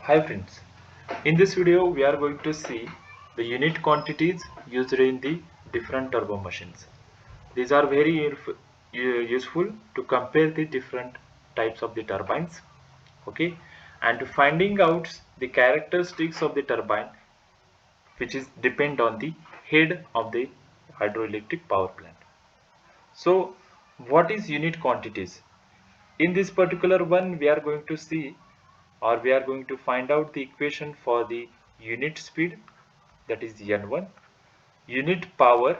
Hi friends, in this video we are going to see the unit quantities used in the different turbo machines. These are very useful to compare the different types of the turbines, okay, and to finding out the characteristics of the turbine which is depend on the head of the hydroelectric power plant. So what is unit quantities? In this particular one we are going to see or we are going to find out the equation for the unit speed, that is N1, unit power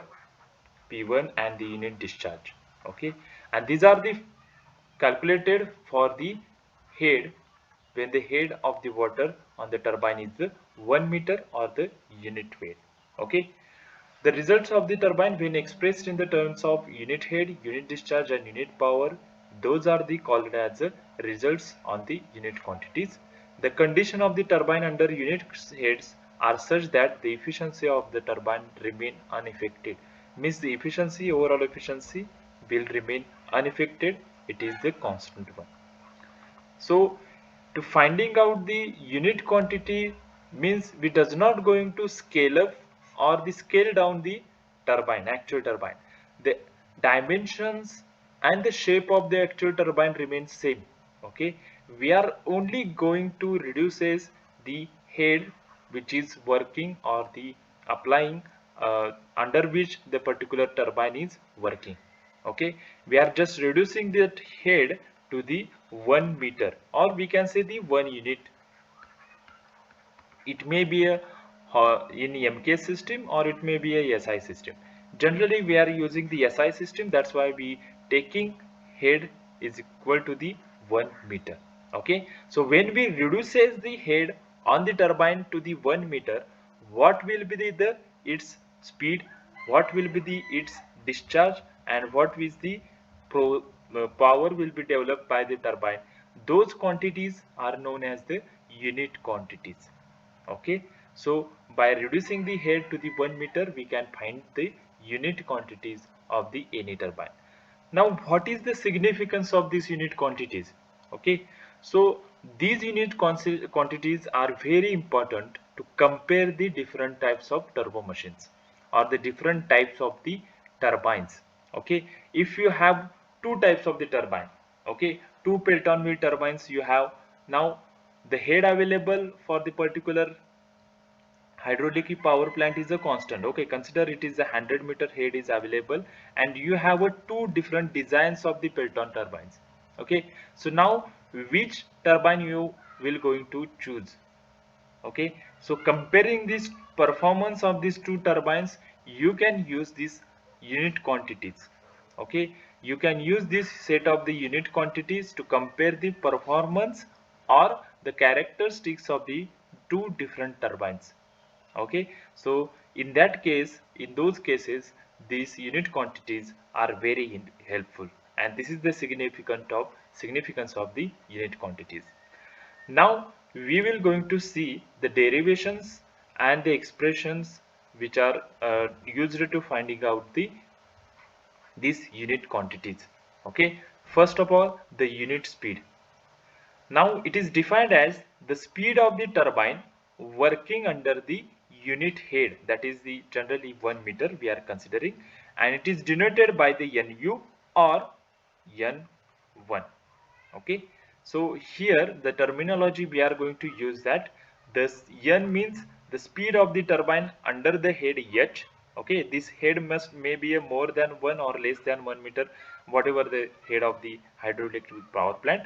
P1, and the unit discharge. Okay, and these are the calculated for the head when the head of the water on the turbine is the 1 meter or the unit weight. Okay, the results of the turbine when expressed in the terms of unit head, unit discharge and unit power, those are the called as results on the unit quantities. The condition of the turbine under unit heads are such that the efficiency of the turbine remain unaffected. Means the efficiency, overall efficiency will remain unaffected. It is the constant one. So to finding out the unit quantity means we does not going to scale up or the scale down the turbine, actual turbine. The dimensions and the shape of the actual turbine remains same. Okay, we are only going to reduces the head which is working or the applying under which the particular turbine is working. Okay, we are just reducing that head to the 1 meter, or we can say the 1 unit. It may be a in MK system or it may be a SI system. Generally we are using the SI system, that's why we taking head is equal to the 1 meter. Okay, so when we reduces the head on the turbine to the 1 meter, what will be the its speed, what will be the its discharge, and what is the power will be developed by the turbine. Those quantities are known as the unit quantities. Okay, so by reducing the head to the 1 meter we can find the unit quantities of the any turbine. Now what is the significance of these unit quantities? Okay, so these unit quantities are very important to compare the different types of turbo machines or the different types of the turbines. Okay, if you have two types of the turbine, okay, two Pelton wheel turbines you have. Now the head available for the particular hydraulic power plant is a constant. Okay, consider it is a 100-meter head is available and you have a two different designs of the Pelton turbines. Okay, so now which turbine you will going to choose? Okay, so comparing this performance of these two turbines, you can use these unit quantities. Okay, you can use this set of the unit quantities to compare the performance or the characteristics of the two different turbines. Okay, so in that case, in those cases, these unit quantities are very helpful, and this is the significance of the unit quantities. Now we will going to see the derivations and the expressions which are used to finding out these unit quantities. Okay, first of all, the unit speed. Now it is defined as the speed of the turbine working under the unit head, that is the generally 1 meter we are considering, and it is denoted by the NU or N1. Okay, so here the terminology we are going to use that this N means the speed of the turbine under the head H. Okay, this head must may be a more than 1 or less than 1 meter, whatever the head of the hydroelectric power plant.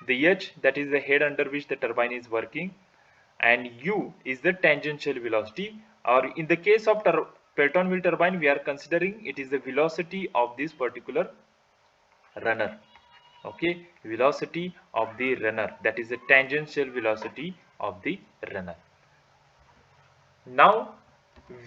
The H, that is the head under which the turbine is working, and U is the tangential velocity, or in the case of Pelton wheel turbine we are considering it is the velocity of this particular runner. Okay, velocity of the runner, that is the tangential velocity of the runner. Now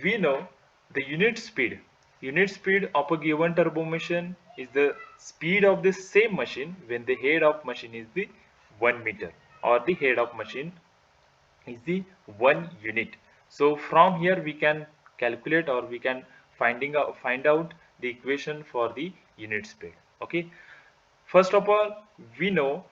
we know the unit speed. Unit speed of a given turbo machine is the speed of the same machine when the head of machine is the 1 meter or the head of machine is the 1 unit. So from here we can calculate or we can find out the equation for the unit speed. Okay, first of all we know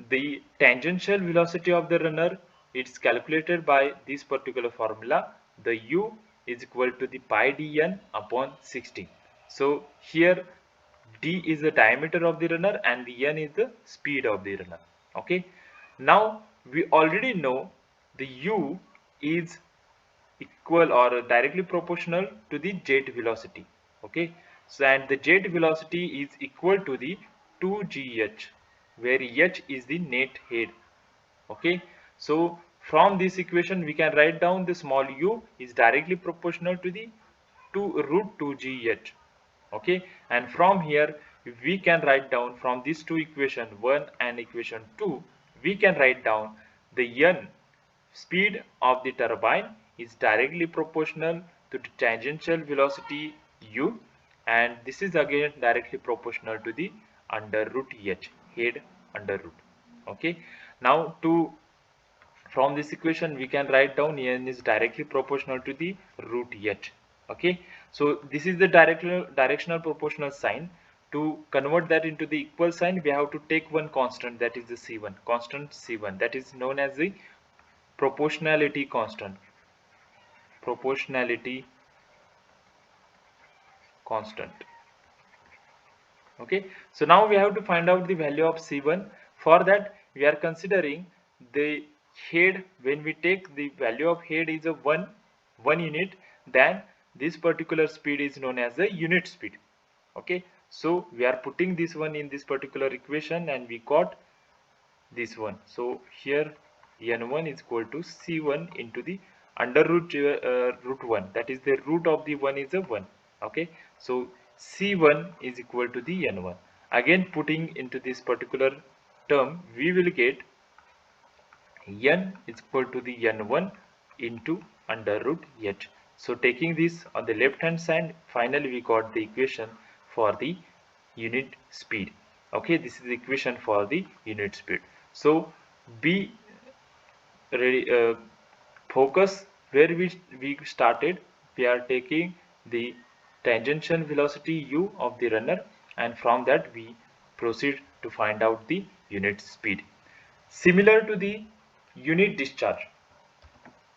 the tangential velocity of the runner it's calculated by this particular formula. The u is equal to the pi dn upon 60. So here d is the diameter of the runner and the n is the speed of the runner. Okay, now we already know the u is equal or directly proportional to the jet velocity. Okay, so and the jet velocity is equal to the 2gh, where h is the net head. Okay, so from this equation we can write down the small u is directly proportional to the 2 root 2gh. Okay, and from here we can write down, from these two equation 1 and equation 2, we can write down the n, speed of the turbine, is directly proportional to the tangential velocity u, and this is again directly proportional to the under root h, head under root. Okay, now to from this equation we can write down n is directly proportional to the root h. Okay, so this is the directional proportional sign. To convert that into the equal sign, we have to take one constant, that is the c1, constant c1, that is known as the proportionality constant. Proportionality constant. Okay, so now we have to find out the value of c1. For that we are considering the head. When we take the value of head is a 1 unit, then this particular speed is known as the unit speed. Okay, so we are putting this one in this particular equation and we got this one. So here n1 is equal to c1 into the under root 1, that is the root of the 1 is a 1. Okay, so c1 is equal to the n1. Again putting into this particular term, we will get n is equal to the n1 into under root h. So taking this on the left hand side, finally we got the equation for the unit speed. Okay, this is the equation for the unit speed. So be ready, focus where we started. We are taking the tangential velocity u of the runner, and from that we proceed to find out the unit speed. Similar to the unit discharge,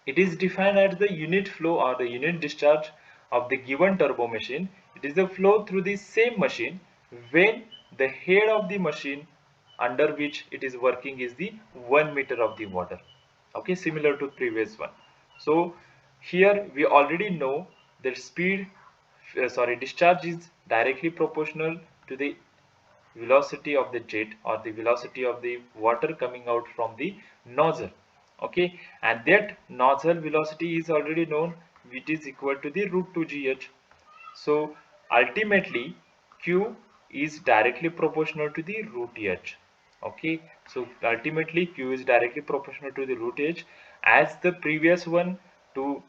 it is defined as the unit flow or the unit discharge of the given turbo machine. It is the flow through the same machine when the head of the machine under which it is working is the 1 meter of the water. Okay, similar to previous one. So here we already know that speed, discharge is directly proportional to the velocity of the jet or the velocity of the water coming out from the nozzle. Okay, and that nozzle velocity is already known, which is equal to the root 2gh. So ultimately q is directly proportional to the root h. Okay, so ultimately q is directly proportional to the root h. As the previous one, to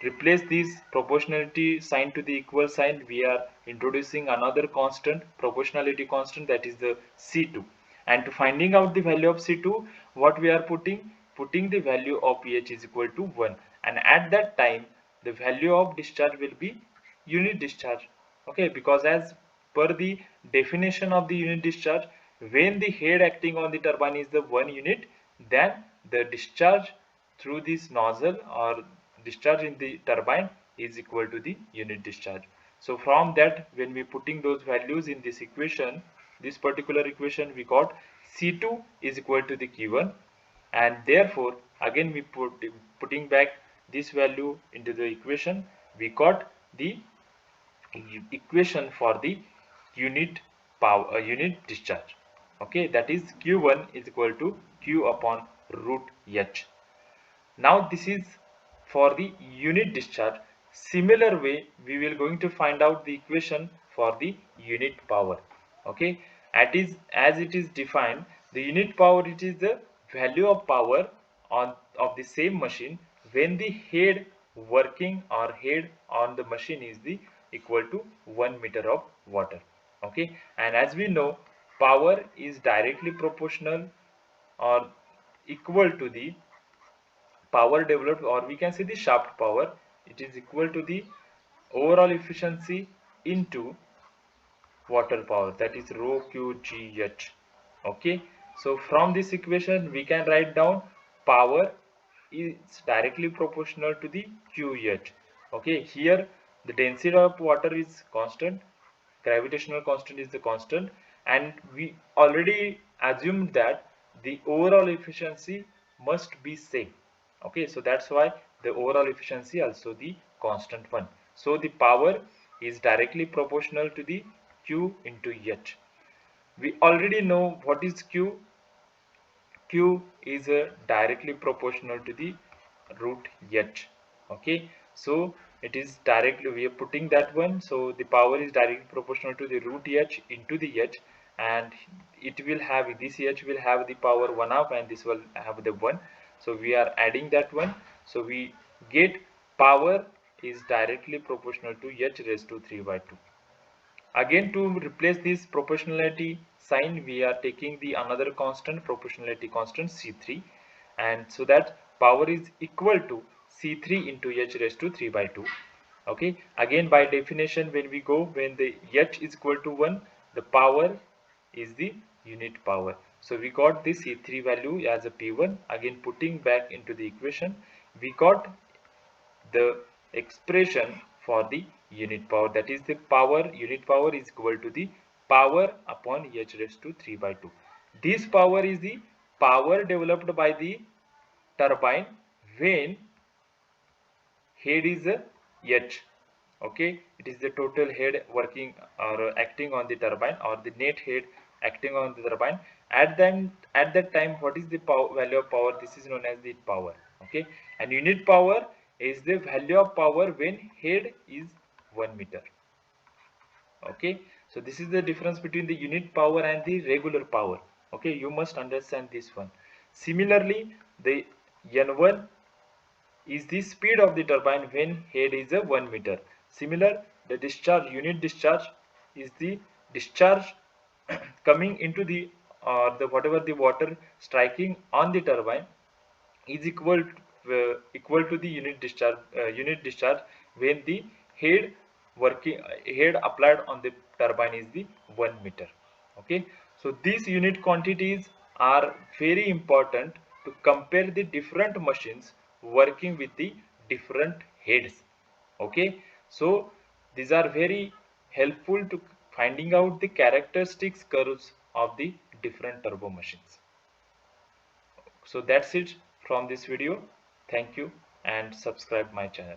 replace this proportionality sign to the equal sign, we are introducing another constant, proportionality constant, that is the c2. And to finding out the value of c2, what we are putting the value of pH is equal to 1, and at that time the value of discharge will be unit discharge. Okay, because as per the definition of the unit discharge, when the head acting on the turbine is the 1 unit, then the discharge through this nozzle or discharge in the turbine is equal to the unit discharge. So from that, when we putting those values in this equation, this particular equation, we got C2 is equal to the Q1, and therefore again we putting back this value into the equation, we got the equation for the unit power, unit discharge. Okay, that is Q1 is equal to Q upon root H. Now this is for the unit discharge. Similar way we will going to find out the equation for the unit power. Okay, as it is defined, the unit power, it is the value of power on of the same machine when the head working or head on the machine is the equal to 1 meter of water. Okay, and as we know, power is directly proportional or equal to the power developed, or we can say the shaft power. It is equal to the overall efficiency into water power, that is rho QGH. Okay, so from this equation we can write down power is directly proportional to the QH. Okay, here the density of water is constant, gravitational constant is the constant, and we already assumed that the overall efficiency must be same. Okay, so that's why the overall efficiency also the constant one. So the power is directly proportional to the Q into H. We already know what is Q. Q is directly proportional to the root H. Okay, so it is directly, we are putting that one, so the power is directly proportional to the root H into the H, and it will have, this H will have the power 1 half and this will have the 1, so we are adding that one, so we get power is directly proportional to H raised to 3 by 2. Again, to replace this proportionality sign, we are taking the another constant, proportionality constant C3, and so that power is equal to C3 into H raised to 3 by 2. Okay, again by definition, when we go, when the H is equal to 1, the power is the unit power. So we got the C3 value as a P1. Again, putting back into the equation, we got the expression for the unit power, that is the power, unit power is equal to the power upon H raised to 3 by 2. This power is the power developed by the turbine when head is a H. Okay, it is the total head working or acting on the turbine, or the net head acting on the turbine. At that time, what is the power, value of power? This is known as the power. Okay, and unit power is the value of power when head is 1 meter. Okay, so this is the difference between the unit power and the regular power. Okay, you must understand this one. Similarly, the N1 is the speed of the turbine when head is a 1 meter. Similar, the discharge, unit discharge is the discharge coming into the, or the whatever the water striking on the turbine is equal to the unit discharge when the head head applied on the turbine is the 1 meter. Okay, so these unit quantities are very important to compare the different machines working with the different heads. Okay, so these are very helpful to finding out the characteristics curves of the different turbo machines. So that's it from this video. Thank you and subscribe my channel.